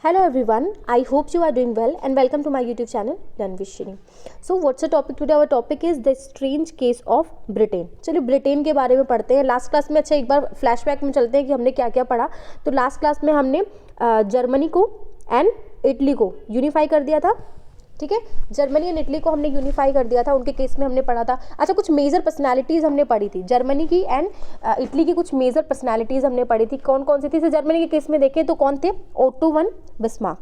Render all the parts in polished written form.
Hello everyone, I hope you are doing well and welcome to my YouTube channel Learn with Shini. So what's the topic today? Our topic is the strange case of Britain. चलिए Britain के बारे में पढ़ते हैं. Last class में अच्छा एक बार flashback में चलते हैं कि हमने क्या क्या पढ़ा. तो लास्ट क्लास में हमने जर्मनी को एंड इटली को यूनिफाई कर दिया था. ठीक है, जर्मनी एंड इटली को हमने यूनिफाई कर दिया था. उनके केस में हमने पढ़ा था. अच्छा, कुछ मेजर पर्सनालिटीज़ हमने पढ़ी थी जर्मनी की एंड इटली की. कुछ मेजर पर्सनालिटीज़ हमने पढ़ी थी. कौन कौन सी थी? जर्मनी के केस में देखें तो कौन थे? Auto von Bismarck.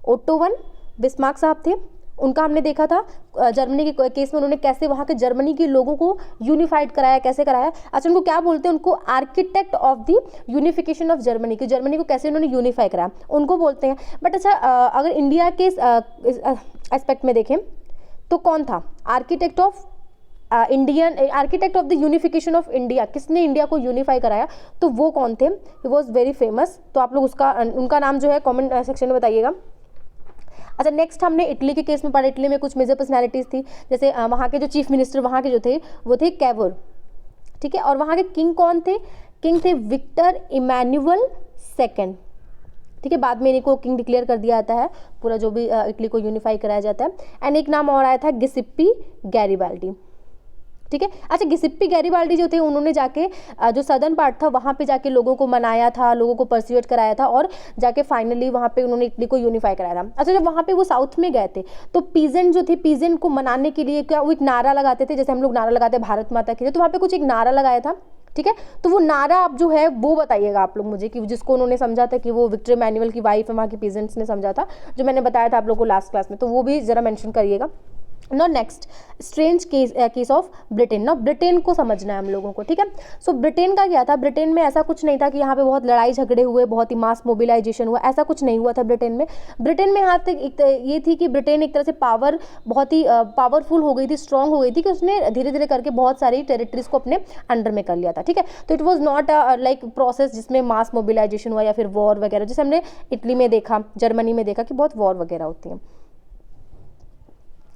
Auto von Bismarck साहब थे. उनका हमने देखा था जर्मनी के केस में उन्होंने कैसे वहाँ के जर्मनी के लोगों को यूनिफाइड कराया, कैसे कराया. अच्छा, उनको क्या बोलते हैं? उनको architect of the unification of Germany, की जर्मनी को कैसे उन्होंने यूनिफाई कराया उनको बोलते हैं. बट अच्छा, अगर इंडिया के एस्पेक्ट में देखें तो कौन था architect of Indian, architect of the unification of India? किसने इंडिया को यूनिफाई कराया? तो वो कौन थे? He was very famous. तो आप लोग उनका नाम जो है कॉमेंट सेक्शन में बताइएगा. अच्छा, नेक्स्ट हमने इटली के केस में पढ़ा. इटली में कुछ मेजर पर्सनालिटीज़ थी. जैसे वहाँ के जो चीफ मिनिस्टर वहाँ के जो थे वो थे कैवर. ठीक है, और वहाँ के किंग कौन थे? किंग थे विक्टर इमैनुअल सेकेंड. ठीक है, बाद में इनको किंग डिक्लेयर कर दिया जाता है पूरा जो भी इटली को यूनिफाई कराया जाता है. एंड एक नाम और आया था गिसिप्पी गैरिबाल्डी. ठीक है. अच्छा, गिसिप्पी गैरिबाल्डी जो थे उन्होंने जाके जो सदर्न पार्ट था वहाँ पे जाके लोगों को मनाया था, लोगों को परस्यूएट कराया था और जाके फाइनली वहाँ पे उन्होंने इटली को यूनिफाई कराया था. अच्छा, जब वहाँ पे वो साउथ में गए थे तो पीजेंट जो थे, पीजेंट को मनाने के लिए क्या वो एक नारा लगाते थे, जैसे हम लोग नारा लगाते हैं भारत माता की. तो वहाँ पे कुछ एक नारा लगाया था. ठीक है, तो वो नारा आप जो है वो बताइएगा आप लोग मुझे, कि जिसको उन्होंने समझा था कि वो विक्टर इमैनुअल की वाइफ है, वहाँ की पीजेंट्स ने समझा था, जो मैंने बताया था आप लोग को लास्ट क्लास में. तो वो भी जरा मेंशन करिएगा. No next strange case of Britain. ना ब्रिटेन को समझना है हम लोगों को. ठीक है, सो ब्रिटेन का क्या था? ब्रिटेन में ऐसा कुछ नहीं था कि यहाँ पे बहुत लड़ाई झगड़े हुए, बहुत ही मास मोबिलाइजेशन हुआ, ऐसा कुछ नहीं हुआ था ब्रिटेन में. ब्रिटेन में यहाँ तक ये थी कि ब्रिटेन एक तरह से बहुत ही पावरफुल हो गई थी, स्ट्रांग हो गई थी, कि उसने धीरे धीरे करके बहुत सारी टेरिटरीज को अपने अंडर में कर लिया था. ठीक है, तो it was not like process जिसमें मास मोबिलाइजेशन हुआ या फिर वॉर वगैरह, जैसे हमने इटली में देखा, जर्मनी में देखा कि बहुत वॉर वगैरह होती है.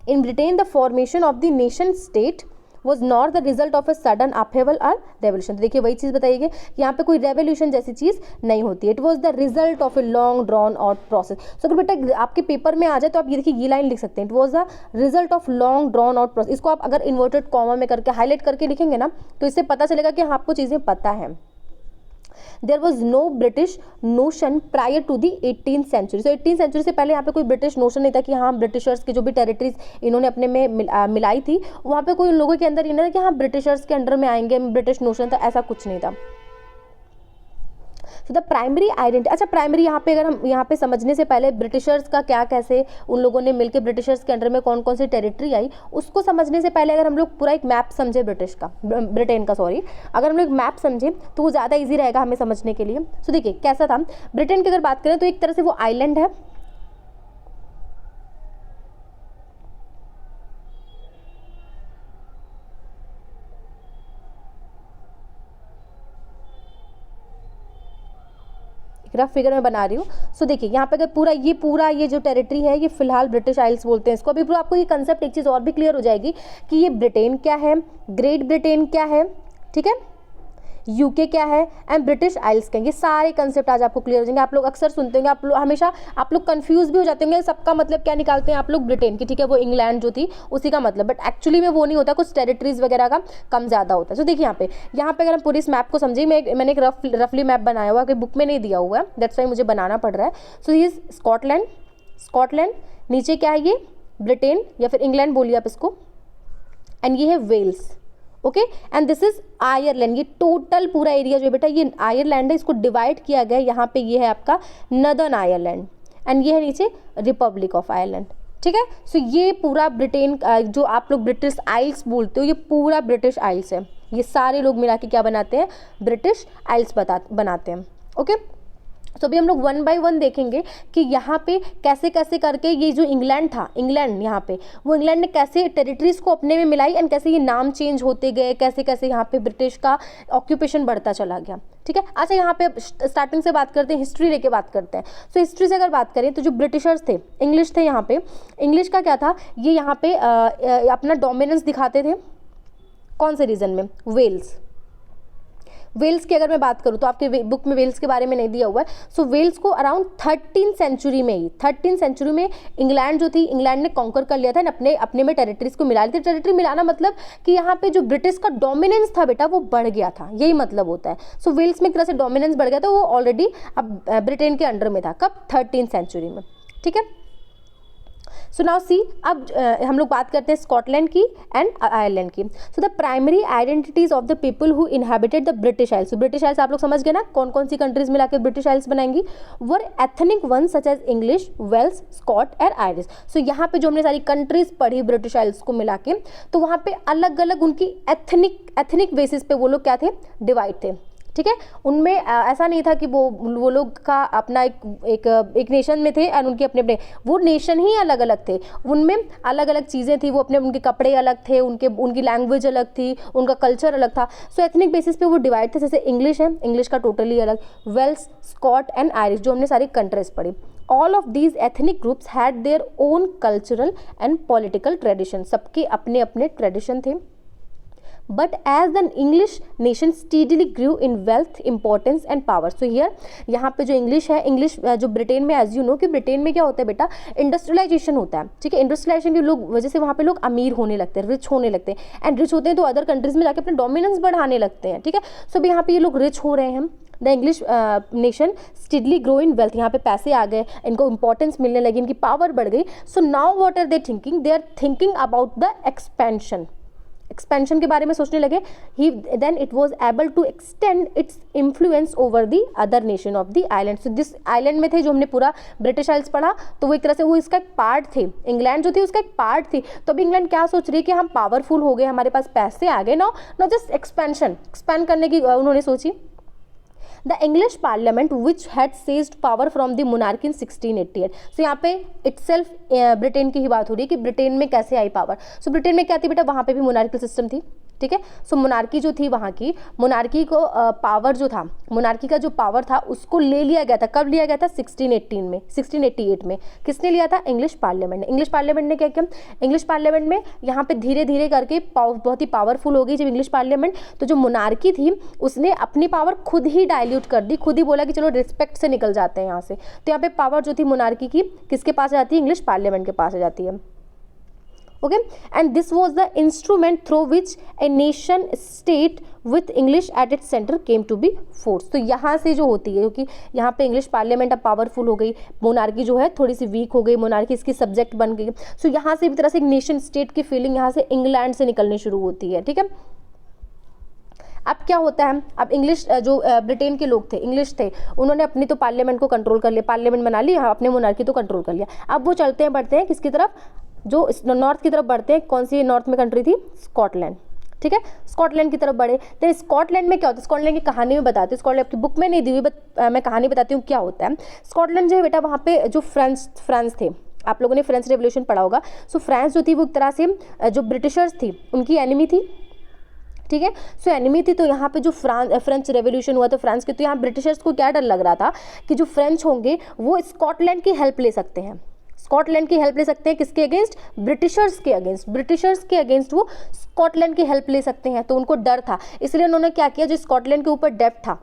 In Britain, the formation of the nation state was not the result of a sudden upheaval or revolution. तो देखिए वही चीज़ बताइए कि यहाँ पे कोई रेवोल्यूशन जैसी चीज़ नहीं होती. It was the result of a long drawn out process. So अगर बेटा आपके पेपर में आ जाए तो आप ये देखिए ये लाइन लिख सकते हैं, it was the result of long drawn out process. इसको आप अगर इन्वर्टेड कॉमा में करके हाईलाइट करके लिखेंगे ना तो इससे पता चलेगा कि आपको चीज़ें पता है. There was no British notion prior to the 18th century. So 18th century से पहले यहाँ पे कोई ब्रिटिश नोशन नहीं था कि हाँ ब्रिटिशर्स की जो भी टेरिटरीज इन्होंने अपने में मिलाई थी, वहाँ पे कोई उन लोगों के अंदर ये नहीं था कि हाँ ब्रिटिशर्स के अंडर में आएंगे, ब्रिटिश नोशन था, ऐसा कुछ नहीं था. तो द प्राइमरी आइडेंटिटी. अच्छा, प्राइमरी यहाँ पे अगर हम यहाँ पे समझने से पहले ब्रिटिशर्स का क्या, कैसे उन लोगों ने मिलकर ब्रिटिशर्स के अंडर में कौन कौन सी टेरिटरी आई, उसको समझने से पहले अगर हम लोग पूरा एक मैप समझे ब्रिटेन का सॉरी, अगर हम लोग मैप समझे तो वो ज़्यादा ईजी रहेगा हमें समझने के लिए. सो देखिए कैसा था ब्रिटेन की अगर बात करें तो एक तरह से वो आइलैंड है. रफ फिगर में बना रही हूँ. सो देखिए यहाँ पे अगर पूरा ये जो टेरिटरी है ये फिलहाल ब्रिटिश आइल्स बोलते हैं इसको. अभी पूरा आपको ये कंसेप्ट, एक चीज़ और भी क्लियर हो जाएगी कि ये ब्रिटेन क्या है, ग्रेट ब्रिटेन क्या है, ठीक है, यूके क्या है एंड ब्रिटिश आइल्स क्या है. ये सारे कंसेप्ट आज आपको क्लियर हो जाएंगे. आप लोग अक्सर सुनते होंगे, आप लोग हमेशा कंफ्यूज भी हो जाते होंगे, सबका मतलब क्या निकालते हैं आप लोग? ब्रिटेन की. ठीक है, वो इंग्लैंड जो थी उसी का मतलब, बट एक्चुअली में वो नहीं होता, कुछ टेरिटरीज वगैरह का कम ज़्यादा होता है. तो देखिए यहाँ पे अगर हम पूरी इस मैप को समझिए, मैंने एक रफली मैप बनाया हुआ है, बुक में नहीं दिया हुआ है, दैट्स वाई मुझे बनाना पड़ रहा है. सो ये स्कॉटलैंड, नीचे क्या है? ये ब्रिटेन या फिर इंग्लैंड बोलिए आप इसको, एंड ये है Wales. Okay, and this is Ireland. ये टोटल पूरा एरिया जो है बेटा ये आयरलैंड है, इसको डिवाइड किया गया. यहाँ पे ये है आपका नदर्न आयरलैंड एंड ये है नीचे रिपब्लिक ऑफ आयरलैंड. ठीक है, सो ये पूरा ब्रिटेन जो आप लोग ब्रिटिश आइल्स बोलते हो ये पूरा ब्रिटिश आइल्स है. ये सारे लोग मिला के क्या बनाते हैं? ब्रिटिश आइल्स बनाते हैं. ओके, तो अभी हम लोग वन बाय वन देखेंगे कि यहाँ पे कैसे कैसे करके ये जो इंग्लैंड था, इंग्लैंड यहाँ पे वो इंग्लैंड ने कैसे टेरिटरीज को अपने में मिलाई एंड कैसे ये नाम चेंज होते गए, कैसे कैसे यहाँ पे ब्रिटिश का ऑक्यूपेशन बढ़ता चला गया. ठीक है, अच्छा यहाँ पे स्टार्टिंग से बात करते हैं, हिस्ट्री लेके बात करते हैं. सो हिस्ट्री से अगर बात करें तो जो ब्रिटिशर्स थे, इंग्लिश थे यहाँ पे, इंग्लिश का क्या था? ये यहाँ पे अपना डोमिनेंस दिखाते थे. कौन से रीजन में? वेल्स. वेल्स की अगर मैं बात करूँ तो आपके बुक में वेल्स के बारे में नहीं दिया हुआ है। सो वेल्स को अराउंड 13 सेंचुरी में ही 13 सेंचुरी में इंग्लैंड जो थी, इंग्लैंड ने कॉन्कर कर लिया था, अपने में टेरिटरीज को मिला ली थी। टेरिटरी मिलाना मतलब कि यहाँ पे जो ब्रिटिश का डोमिनेंस था बेटा वो बढ़ गया था, यही मतलब होता है। सो वेल्स में एक तरह से डोमिनेंस बढ़ गया था, वो ऑलरेडी अब ब्रिटेन के अंडर में था। कब? 13 सेंचुरी में, ठीक है। सो नाउ सी, अब हम लोग बात करते हैं स्कॉटलैंड की एंड आयरलैंड की। So the primary identities of the people who inhabited the British Isles. British Isles आप लोग समझ गए ना, कौन कौन सी कंट्रीज मिलाकर ब्रिटिश आइल्स बनाएंगी? Were ethnic one such as English, Welsh, Scot and Irish. So यहाँ पे जो हमने सारी कंट्रीज पढ़ी ब्रिटिश आइल्स को मिला के, तो वहाँ पे अलग अलग उनकी एथनिक बेसिस पे वो लोग क्या थे? डिवाइड थे, ठीक है। उनमें ऐसा नहीं था कि वो लोग का अपना एक नेशन में थे और उनके अपने वो नेशन ही अलग अलग थे, उनमें अलग अलग चीज़ें थी, वो उनके कपड़े अलग थे, उनकी लैंग्वेज अलग थी, उनका कल्चर अलग था। सो एथनिक बेसिस पे वो डिवाइड थे। जैसे इंग्लिश है, इंग्लिश का टोटली अलग, वेल्स, स्कॉट एंड आयरिश, जो हमने सारी कंट्रीज पढ़ी। All of these ethnic groups had their own cultural and political tradition, सबके अपने अपने ट्रेडिशन थे। But as the English nation steadily grew in wealth, importance and power, so here यहाँ पे जो इंग्लिश है, इंग्लिश जो ब्रिटेन में, एज यू नो कि ब्रिटेन में क्या होता है बेटा? इंडस्ट्रियलाइजेशन होता है, ठीक है। इंडस्ट्रियलाइजेशन की लोग वजह से वहाँ पे लोग अमीर होने लगते हैं, रिच होने लगते हैं, एंड रिच होते हैं तो अदर कंट्रीज में जाके अपने डोमिनेंस बढ़ाने लगते हैं, ठीक है। सो यहाँ पे ये लोग रिच हो रहे हैं। The English nation steadily grow in wealth, यहाँ पे पैसे आ गए, इनको इंपॉर्टेंस मिलने लगी, इनकी पावर बढ़ गई। So now what are they thinking? They are thinking about the expansion के बारे में सोचने लगे। He then it was able to extend its influence over the other nation of the island. So जिस आइलैंड में थे, जो हमने पूरा ब्रिटिश आइल्स पढ़ा, तो वो एक तरह से वो इसका एक पार्ट थे। इंग्लैंड जो थी उसका एक पार्ट थी। तो अभी इंग्लैंड क्या सोच रही है कि हम पावरफुल हो गए, हमारे पास पैसे आ गए, नो जस्ट एक्सपेंड करने की उन्होंने सोची। The English parliament which had seized power from the monarchy in 1688। So यहाँ पे इटसेल्फ ब्रिटेन की ही बात हो रही है कि ब्रिटेन में कैसे आई पावर। सो ब्रिटेन में क्या थी बेटा? वहाँ पे भी मोनार्किकल सिस्टम थी, ठीक है। सो मोनार्की जो थी वहाँ की, मोनार्की को पावर जो था, मोनार्की का जो पावर था उसको ले लिया गया था। कब लिया गया था? 1688 में। किसने लिया था? इंग्लिश पार्लियामेंट ने। इंग्लिश पार्लियामेंट ने क्या किया? इंग्लिश पार्लियामेंट में यहाँ पे धीरे धीरे करके बहुत ही पावरफुल हो गई जब इंग्लिश पार्लियामेंट। तो जो मोनार्की थी उसने अपनी पावर खुद ही डायल्यूट कर दी, खुद ही बोला कि चलो रिस्पेक्ट से निकल जाते हैं यहाँ से। तो यहाँ पे पावर जो थी मोनार्की की किसके पास जाती है? इंग्लिश पार्लियामेंट के पास आ जाती है। Okay, and this was the instrument through which a nation state with English at its center came to be forced। तो यहाँ से जो होती है, क्योंकि यहाँ पे इंग्लिश पार्लियामेंट अब पावरफुल हो गई, मोनार्की जो है थोड़ी सी वीक हो गई, मोनार्की इसकी सब्जेक्ट बन गई। सो यहाँ से भी तरह से एक नेशन स्टेट की फीलिंग यहाँ से इंग्लैंड से निकलनी शुरू होती है, ठीक है। अब क्या होता है? अब इंग्लिश जो ब्रिटेन के लोग थे, इंग्लिश थे, उन्होंने अपनी तो पार्लियामेंट को कंट्रोल कर लिया, पार्लियामेंट बना ली, अपने मोनार्की तो कंट्रोल कर लिया। अब वो चलते हैं बढ़ते हैं किसकी तरफ? जो नॉर्थ की तरफ बढ़ते हैं। कौन सी नॉर्थ में कंट्री थी? स्कॉटलैंड, ठीक है। स्कॉटलैंड की तरफ बढ़े। तो स्कॉटलैंड में क्या होता है? स्कॉटलैंड की कहानी में बताती हूँ, स्कॉटलैंड आपकी बुक में नहीं दी हुई, बट मैं कहानी बताती हूँ क्या होता है। स्कॉटलैंड जो है बेटा, वहाँ पे जो फ्रांस थे, आप लोगों ने फ्रेंच रेवोल्यूशन पढ़ा होगा। सो फ्रांस जो थी वो एक तरह से जो ब्रिटिशर्स थी उनकी एनिमी थी, ठीक है। सो एनिमी थी। तो यहाँ पे जो फ्रेंच रेवोल्यूशन हुआ तो फ्रांस के, तो यहाँ ब्रिटिशर्स को क्या डर लग रहा था कि जो फ्रेंच होंगे वो स्कॉटलैंड की हेल्प ले सकते हैं। स्कॉटलैंड की हेल्प ले सकते हैं किसके अगेंस्ट? ब्रिटिशर्स के अगेंस्ट। ब्रिटिशर्स के अगेंस्ट वो स्कॉटलैंड की हेल्प ले सकते हैं। तो उनको डर था, इसलिए उन्होंने क्या किया? जो स्कॉटलैंड के ऊपर डेब्ट था,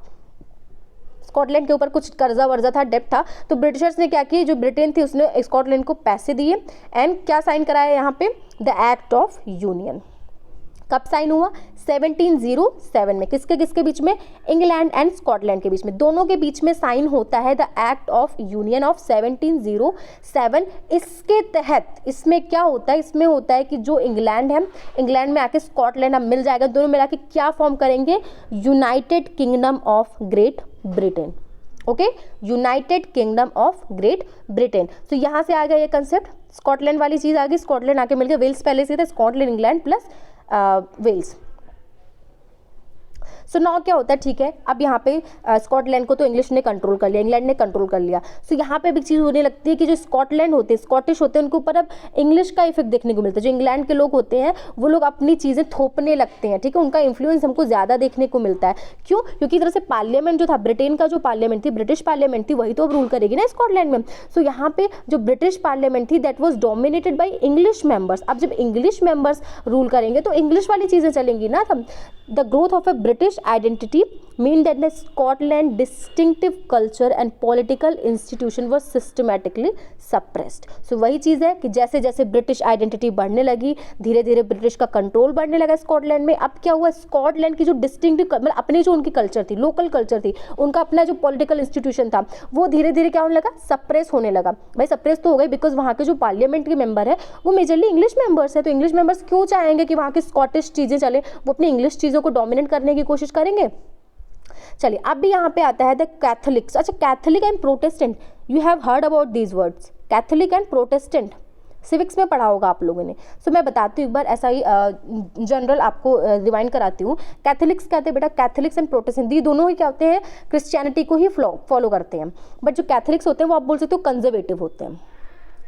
स्कॉटलैंड के ऊपर कुछ कर्जा वर्जा था, डेब्ट था, तो ब्रिटिशर्स ने क्या किया? जो ब्रिटेन थी उसने स्कॉटलैंड को पैसे दिए एंड क्या साइन कराया यहाँ पे? The act of union. कब साइन हुआ? 1707 में। किसके किसके बीच में? इंग्लैंड एंड स्कॉटलैंड के बीच में, दोनों के बीच में साइन होता है the act of union of 1707। इसके तहत इसमें क्या होता है? इसमें होता है कि जो इंग्लैंड है, इंग्लैंड में आके स्कॉटलैंड अब मिल जाएगा, दोनों मिला के क्या फॉर्म करेंगे? United kingdom of great Britain. Okay, United kingdom of great Britain. तो यहाँ से आ गया ये कंसेप्ट, स्कॉटलैंड वाली चीज़ आ गई, स्कॉटलैंड आके मिल गया। वेल्स पहले से था, Scotland, England plus Wales. So now क्या होता है? ठीक है, अब यहाँ पे स्कॉटलैंड को तो इंग्लिश ने कंट्रोल कर लिया, इंग्लैंड ने कंट्रोल कर लिया। सो यहाँ पे भी चीज़ होने लगती है कि जो स्कॉटलैंड होते हैं, स्कॉटिश होते हैं, उनके ऊपर अब इंग्लिश का इफेक्ट देखने को मिलता है। जो इंग्लैंड के लोग होते हैं वो लोग अपनी चीज़ें थोपने लगते हैं, ठीक है, उनका इन्फ्लुएंस हमको ज़्यादा देखने को मिलता है। क्यों? क्योंकि तरह से पार्लियामेंट जो था, ब्रिटेन का जो पार्लियामेंट थी, ब्रिटिश पार्लियामेंट थी, वही तो अब रूल करेगी ना स्कॉटलैंड में। सो यहाँ पे जो ब्रिटिश पार्लियामेंट थी that was dominated by English members. अब जब इंग्लिश मेंबर्स रूल करेंगे तो इंग्लिश वाली चीज़ें चलेंगी ना। The growth of A British identity mean that the Scotland distinctive culture and political institution was systematically suppressed. So वही चीज़ है कि जैसे जैसे ब्रिटिश आइडेंटिटी बढ़ने लगी, धीरे धीरे ब्रिटिश का कंट्रोल बढ़ने लगा स्कॉटलैंड में. अब क्या हुआ, स्कॉटलैंड की जो डिस्टिंक्टिव मतलब अपनी जो उनकी कल्चर थी, लोकल कल्चर थी, उनका अपना जो पॉलिटिकल इंस्टीट्यूशन था, वो धीरे धीरे क्या होने लगा, सप्रेस होने लगा. भाई सप्रेस तो हो गई बिकॉज वहाँ के जो पार्लियामेंट के मेंबर है वो मेजरली इंग्लिश मेंबर्स है. तो इंग्लिश मेंबर्स क्यों चाहेंगे कि वहाँ की स्कॉटिश चीज़ें चले, वो अपनी इंग्लिश चीज़ों को डोमिनेट करने की कोशिश करेंगे. चलिए अब भी यहाँ पे आता है द कैथोलिक्स. अच्छा, Catholic and Protestant, you have heard about these words, Catholic and Protestant, civics में पढ़ा होगा आप लोगों ने. सो मैं बताती हूँ एक बार, ऐसा ही जनरल आपको रिवाइंड कराती हूँ. कैथोलिक्स कहते हैं बेटा, कैथोलिक्स एंड प्रोटेस्टेंट, ये दोनों ही क्या होते हैं, क्रिश्चियनिटी को ही फॉलो करते हैं. बट जो कैथोलिक्स होते हैं वो आप बोल सकते हो कंजर्वेटिव होते हैं.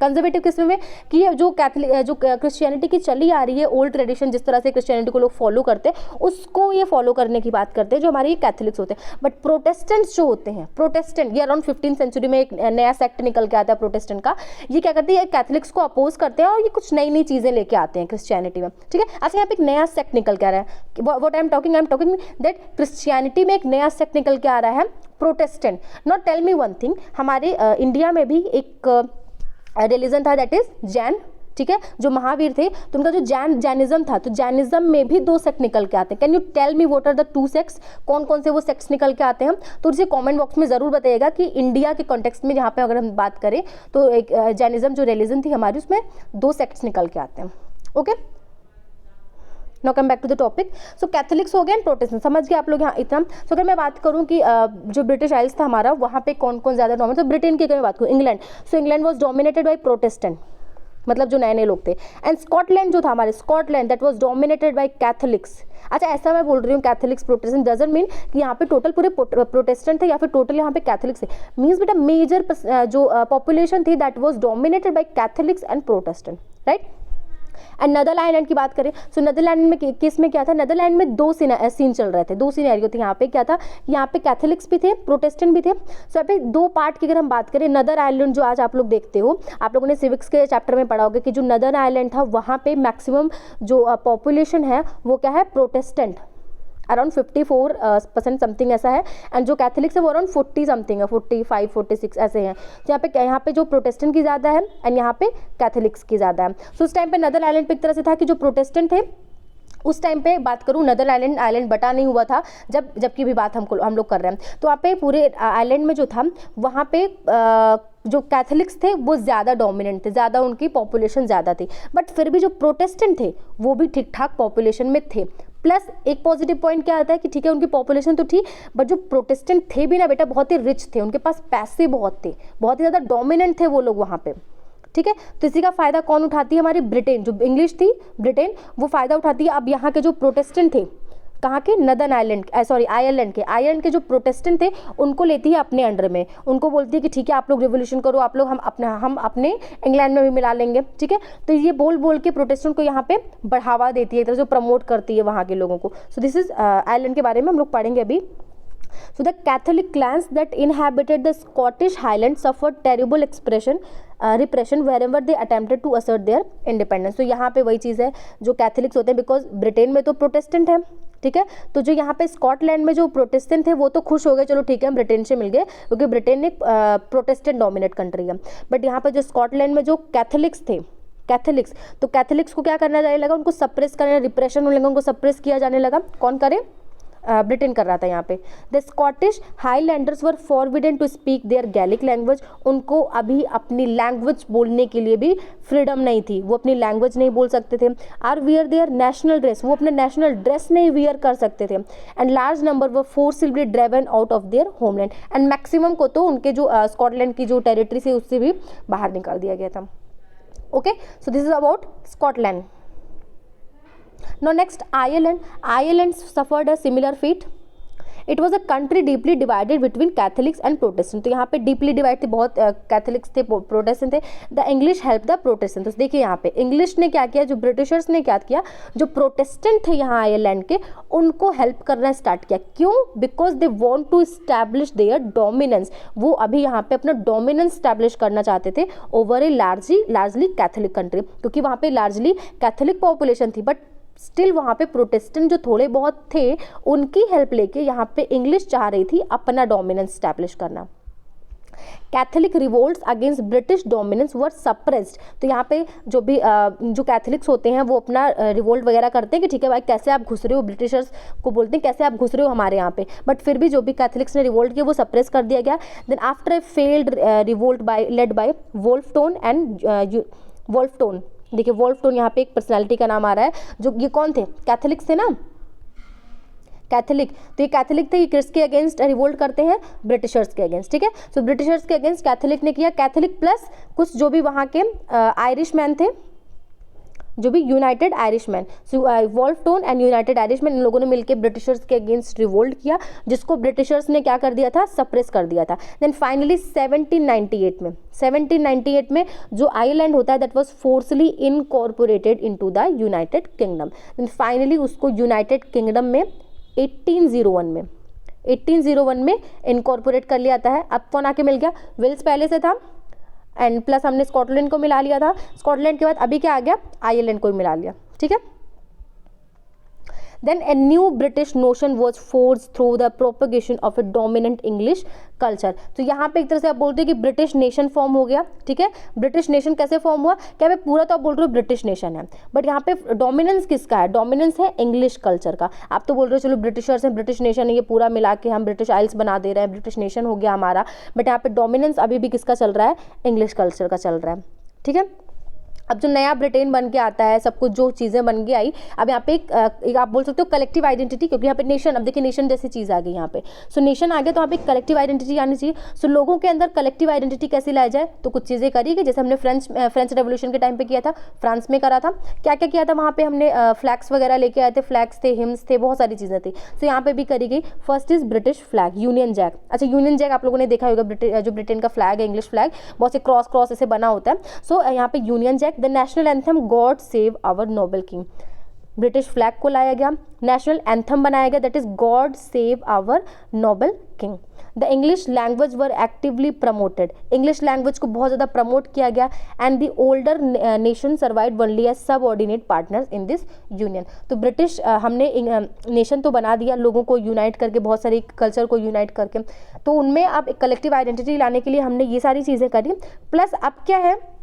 कंजर्वेटिव किस में कि जो कैथलिक जो क्रिश्चियनिटी की चली आ रही है ओल्ड ट्रेडिशन, जिस तरह से क्रिश्चियनिटी को लोग फॉलो करते हैं उसको ये फॉलो करने की बात करते हैं, जो हमारे ये कैथलिक्स होते हैं. बट प्रोटेस्टेंट्स जो होते हैं, प्रोटेस्टेंट ये अराउंड 15th सेंचुरी में एक नया सेक्ट निकल के आता है प्रोटेस्टेंट का. ये क्या करते हैं, कैथलिक्स को अपोज करते हैं और ये कुछ नई नई चीज़ें लेके आते हैं क्रिश्चियनिटी में. ठीक है, अच्छा यहाँ पे एक नया सेक्ट निकल के आ रहा है. What I am talking that Christianity में एक नया सेक्ट निकल के आ रहा है, Protestant. Not tell me one thing, हमारे इंडिया में भी एक रिलीजन था दैट इज जैन. ठीक है, जो महावीर थे तो उनका जो जैनिज्म था, तो जैनिज्म में भी 2 सेक्ट निकल के आते हैं. Can you tell me what are the 2 sects, कौन कौन से वो सेक्ट्स निकल के आते हैं? तो इसे कमेंट बॉक्स में जरूर बताइएगा कि इंडिया के कॉन्टेक्स्ट में जहाँ पे अगर हम बात करें तो एक जैनिज्म जो रिलीजन थी हमारी, उसमें 2 सेक्ट्स निकल के आते हैं. Okay, now come back to the topic. So Catholics हो गए एंड प्रोटेस्टेंट, समझ गए आप लोग यहाँ इतना. सो अगर मैं बात करूँ कि जो ब्रिटिश आइल्स था हमारा, वहाँ पे कौन कौन ज़्यादा डोमिनेट, तो ब्रिटेन की अगर मैं बात करूँ, England. So England was dominated by Protestant, मतलब जो नए नए लोग थे. एंड स्कॉटलैंड जो था हमारे, Scotland that was dominated by Catholics. अच्छा, ऐसा मैं बोल रही हूँ कैथोलिक्स प्रोटेस्टेंट डजंट मीन कि यहाँ पे टोटल पूरे प्रोटेस्टेंट थे या फिर टोटल यहाँ पे कैथोलिक्स थे. मीन्स बेटा मेजर जो पॉपुलेशन थी that was dominated by Catholics and Protestant, right. And Netherlands island की बात करें, सो नदरलैंड में केस में क्या था, नदरलैंड में 2 सीन चल रहे थे, 2 सिनेरियो थे. यहाँ पे क्या था, यहाँ पे कैथोलिक्स भी थे, प्रोटेस्टेंट भी थे. सो यहाँ पे 2 पार्ट की अगर हम बात करें, नदर आइलैंड जो आज आप लोग देखते हो, आप लोगों ने सिविक्स के चैप्टर में पढ़ा होगा कि जो नदर आइलैंड था वहाँ पे मैक्सिमम जो पॉपुलेशन है वो क्या है, प्रोटेस्टेंट, अराउंड 54% समथिंग ऐसा है. एंड जो कैथोलिक्स है वो अराउंड 40 समथिंग है, 45 46 ऐसे हैं. तो यहाँ पे जो प्रोटेस्टेंट की ज़्यादा है एंड यहाँ पे कैथोलिक्स की ज़्यादा है. सो उस टाइम पे नदर आइलैंड पे एक तरह से था कि जो प्रोटेस्टेंट थे, उस टाइम पे बात करूँ नदर आइलैंड बटा नहीं हुआ था जबकि भी बात हम लोग कर रहे हैं. तो वहाँ पे पूरे आइलैंड में जो था वहाँ पे जो कैथोलिक्स थे वो ज़्यादा डोमिनेंट थे, ज़्यादा उनकी पॉपुलेशन ज़्यादा थी. बट फिर भी जो प्रोटेस्टेंट थे वो भी ठीक ठाक पॉपुलेशन में थे. प्लस एक पॉजिटिव पॉइंट क्या आता है कि ठीक है उनकी पॉपुलेशन तो थी, बट जो प्रोटेस्टेंट थे भी ना बेटा बहुत ही रिच थे, उनके पास पैसे बहुत थे, बहुत ही ज़्यादा डोमिनेंट थे वो लोग वहाँ पे. ठीक है, तो इसी का फ़ायदा कौन उठाती है, हमारी ब्रिटेन, जो इंग्लिश थी ब्रिटेन, वो फ़ायदा उठाती है. अब यहाँ के जो प्रोटेस्टेंट थे, कहाँ के, नदर्न आयरलैंड के जो प्रोटेस्टेंट थे उनको लेती है अपने अंडर में. उनको बोलती है कि ठीक है आप लोग रिवोल्यूशन करो, आप लोग हम अपने इंग्लैंड में भी मिला लेंगे. ठीक है, तो ये बोल के प्रोटेस्टेंट को यहाँ पे बढ़ावा देती है, एक तरह से प्रमोट करती है वहाँ के लोगों को. सो दिस इज आयरलैंड के बारे में हम लोग पढ़ेंगे अभी. So the Catholic clans that inhabited the Scottish Highlands suffered terrible repression wherever they attempted to assert their independence. तो यहाँ पे वही चीज़ है, जो कैथोलिक्स होते हैं, बिकॉज ब्रिटेन में तो प्रोटेस्टेंट है. ठीक है, तो जो यहाँ पे स्कॉटलैंड में जो प्रोटेस्टेंट थे वो तो खुश हो गए, चलो ठीक है हम ब्रिटेन से मिल गए, क्योंकि ब्रिटेन एक प्रोटेस्टेंट डोमिनेट कंट्री है. बट यहाँ पे जो स्कॉटलैंड में जो कैथोलिक्स थे, तो कैथोलिक्स को क्या करना जाने लगा, उनको सप्रेस करने, रिप्रेशन होने लगा, उनको सप्रेस किया जाने लगा. कौन करे, ब्रिटेन कर रहा था यहाँ पे. The Scottish highlanders were forbidden to speak their Gaelic language. उनको अभी अपनी लैंग्वेज बोलने के लिए भी फ्रीडम नहीं थी, वो अपनी लैंग्वेज नहीं बोल सकते थे. Or wear their national dress, वो अपने नेशनल ड्रेस नहीं वियर कर सकते थे. And large number were forcibly driven out of their homeland. And maximum को तो उनके जो स्कॉटलैंड की जो टेरिटरी थी उससे भी बाहर निकाल दिया गया था. Okay, so this is about Scotland. Now next Ireland. Ireland suffered a similar fate. It was a country deeply divided between Catholics and Protestants. तो यहाँ पे deeply divided थे, बहुत कैथोलिक्स थे, प्रोटेस्टेंट थे. The English help the Protestant. तो देखिए यहाँ पे इंग्लिश ने क्या किया, जो ब्रिटिशर्स ने क्या किया, जो प्रोटेस्टेंट थे यहाँ आयरलैंड के, उनको हेल्प करना स्टार्ट किया. क्यों, because they want to establish their dominance. वो अभी यहाँ पे अपना डोमिनेंस स्टैब्लिश करना चाहते थे ओवर ए लार्जली कैथोलिक कंट्री, क्योंकि वहाँ पे लार्जली कैथोलिक पॉपुलेशन थी. बट स्टिल वहाँ पे प्रोटेस्टेंट जो थोड़े बहुत थे उनकी हेल्प लेके यहाँ पे इंग्लिश चाह रही थी अपना डोमिनेंस स्टैब्लिश करना। Catholic revolts against British dominance were suppressed. तो यहाँ पे जो भी जो कैथोलिक्स होते हैं वो अपना रिवोल्ट वगैरह करते हैं कि ठीक है भाई कैसे आप घुस रहे हो, ब्रिटिशर्स को बोलते हैं कैसे आप घुस रहे हो हमारे यहाँ पे, बट फिर भी जो भी कैथोलिक्स ने रिवोल्ट किया वो सप्रेस कर दिया गया। Then after a failed revolt by led by Wolfe Tone and Wolfe Tone, देखिए वोल्फटोन यहाँ पे एक पर्सनैलिटी का नाम आ रहा है, जो ये कौन थे, कैथोलिक्स थे ना, कैथोलिक। तो ये कैथोलिक थे, ये किसके अगेंस्ट रिवोल्ट करते हैं, ब्रिटिशर्स के अगेंस्ट, ठीक है। सो ब्रिटिशर्स के अगेंस्ट कैथोलिक ने किया, कैथोलिक प्लस कुछ जो भी वहाँ के आयरिश मैन थे, जो भी United Irishmen, Wolfe Tone and United Irishmen, इन लोगों ने मिलकर ब्रिटिशर्स के अगेंस्ट रिवोल्ट किया, जिसको ब्रिटिशर्स ने क्या कर दिया था, सप्रेस कर दिया था। देन फाइनली 1798 में जो आयरलैंड होता है that was forcibly incorporated into the United Kingdom. Then finally उसको यूनाइटेड किंगडम में 1801 में इनकॉर्पोरेट कर लिया जाता है। अब कौन आके मिल गया, वेल्स पहले से था एंड प्लस हमने स्कॉटलैंड को मिला लिया था, स्कॉटलैंड के बाद अभी क्या आ गया, आयरलैंड को मिला लिया, ठीक है। Then a new British notion was forged through the propagation of a dominant English culture। तो यहाँ पे एक तरह से आप बोलते हैं कि ब्रिटिश नेशन फॉर्म हो गया, ठीक है। ब्रिटिश नेशन कैसे फॉर्म हुआ, क्या मैं पूरा तो आप बोल रहे हो ब्रिटिश नेशन है, बट यहाँ पे डोमिनेंस किसका है, डोमिनेंस है इंग्लिश कल्चर का। आप तो बोल रहे हो चलो ब्रिटिशर्स हैं, ब्रिटिश नेशन है, ये पूरा मिला के हम ब्रिटिश आइल्स बना दे रहे हैं, ब्रिटिश नेशन हो गया हमारा, बट यहाँ पे डोमिनेंस अभी भी किसका चल रहा है, इंग्लिश कल्चर का चल रहा है, ठीक है। अब जो नया ब्रिटेन बन के आता है, सब कुछ जो चीज़ें बन के आई, अब यहाँ पे एक आप बोल सकते हो कलेक्टिव आइडेंटिटी, क्योंकि यहाँ पे नेशन, अब देखिए नेशन जैसी चीज़ आ गई यहाँ पे, सो नेशन आ गया तो यहाँ पे कलेक्टिव आइडेंटिटी आनी चाहिए। सो लोगों के अंदर कलेक्टिव आइडेंटिटी कैसे लाया जाए, तो कुछ चीज़ें करी गई, जैसे हमने फ्रेंच रेवोल्यूशन के टाइम पे किया था, फ्रांस में करा था। क्या क्या किया था वहाँ पे, हमने फ्लैग्स वगैरह लेके आए थे, फ्लैग्स थे, हिम्स थे, बहुत सारी चीज़ें थी। सो यहाँ पे भी करी गई। First is British flag, Union Jack. अच्छा यूनियन जैक आप लोगों ने देखा होगा, जो ब्रिटेन का फ्लैग है, इंग्लिश फ्लैग, बहुत से क्रॉस ऐसे बना होता है। सो यहाँ पे Union Jack. The national anthem God save our noble king, British flag को लाया गया, नेशनल एंथम बनाया गया that is God save our noble king. The English language were actively promoted, English language को बहुत ज़्यादा प्रमोट किया गया। And the older nation survive only as subordinate partners in this union. तो ब्रिटिश हमने nation तो बना दिया, लोगों को यूनाइट करके, बहुत सारे कल्चर को यूनाइट करके, तो उनमें अब एक कलेक्टिव आइडेंटिटी लाने के लिए हमने ये सारी चीज़ें करी। प्लस अब क्या है,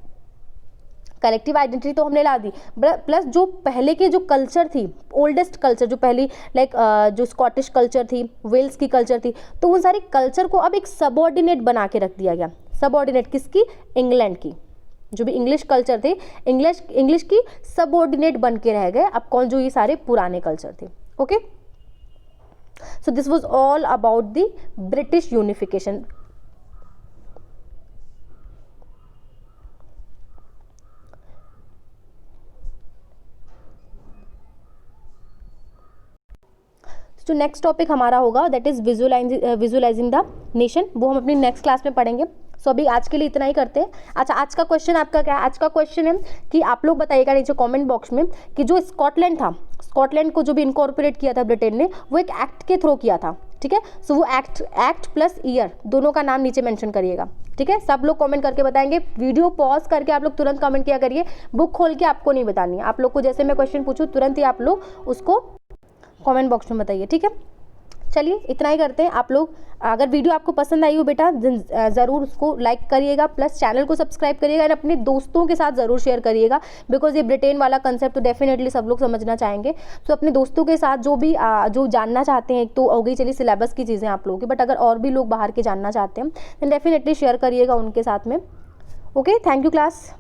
कलेक्टिव आइडेंटिटी तो हमने ला दी, प्लस जो पहले के जो कल्चर थी, ओल्डेस्ट कल्चर जो पहली लाइक जो स्कॉटिश कल्चर थी, वेल्स की कल्चर थी, तो उन सारी कल्चर को अब एक सबऑर्डिनेट बना के रख दिया गया। सबऑर्डिनेट किसकी, इंग्लैंड की, जो भी इंग्लिश कल्चर थे, इंग्लिश की सबऑर्डिनेट बन के रह गए। अब कौन, जो ये सारे पुराने कल्चर थे, okay. So this was all about the British unification. जो नेक्स्ट टॉपिक हमारा होगा that is visualising the nation, वो हम अपनी नेक्स्ट क्लास में पढ़ेंगे। सो अभी आज के लिए इतना ही करते हैं। अच्छा आज का क्वेश्चन आपका क्या है, आज का क्वेश्चन है कि आप लोग बताइएगा नीचे कमेंट बॉक्स में कि जो स्कॉटलैंड था, स्कॉटलैंड को जो भी इनकॉर्पोरेट किया था ब्रिटेन ने, वो एक एक्ट के थ्रू किया था, ठीक है। सो वो एक्ट प्लस ईयर दोनों का नाम नीचे मेंशन करिएगा, ठीक है। सब लोग कमेंट करके बताएंगे, वीडियो पॉज करके आप लोग तुरंत कमेंट किया करिए, बुक खोल के आपको नहीं बतानी है, आप लोग को जैसे मैं क्वेश्चन पूछूँ तुरंत ही आप लोग उसको कमेंट बॉक्स में बताइए, ठीक है। चलिए इतना ही करते हैं। आप लोग अगर वीडियो आपको पसंद आई हो बेटा ज़रूर उसको लाइक करिएगा, प्लस चैनल को सब्सक्राइब करिएगा और अपने दोस्तों के साथ ज़रूर शेयर करिएगा, बिकॉज ये ब्रिटेन वाला कंसेप्ट तो डेफिनेटली सब लोग समझना चाहेंगे। तो अपने दोस्तों के साथ जो भी जो जानना चाहते हैं, तो हो गई चलिए सिलेबस की चीज़ें आप लोगों की, बट अगर और भी लोग बाहर के जानना चाहते हैं देन डेफिनेटली शेयर करिएगा उनके साथ में। Okay, thank you class.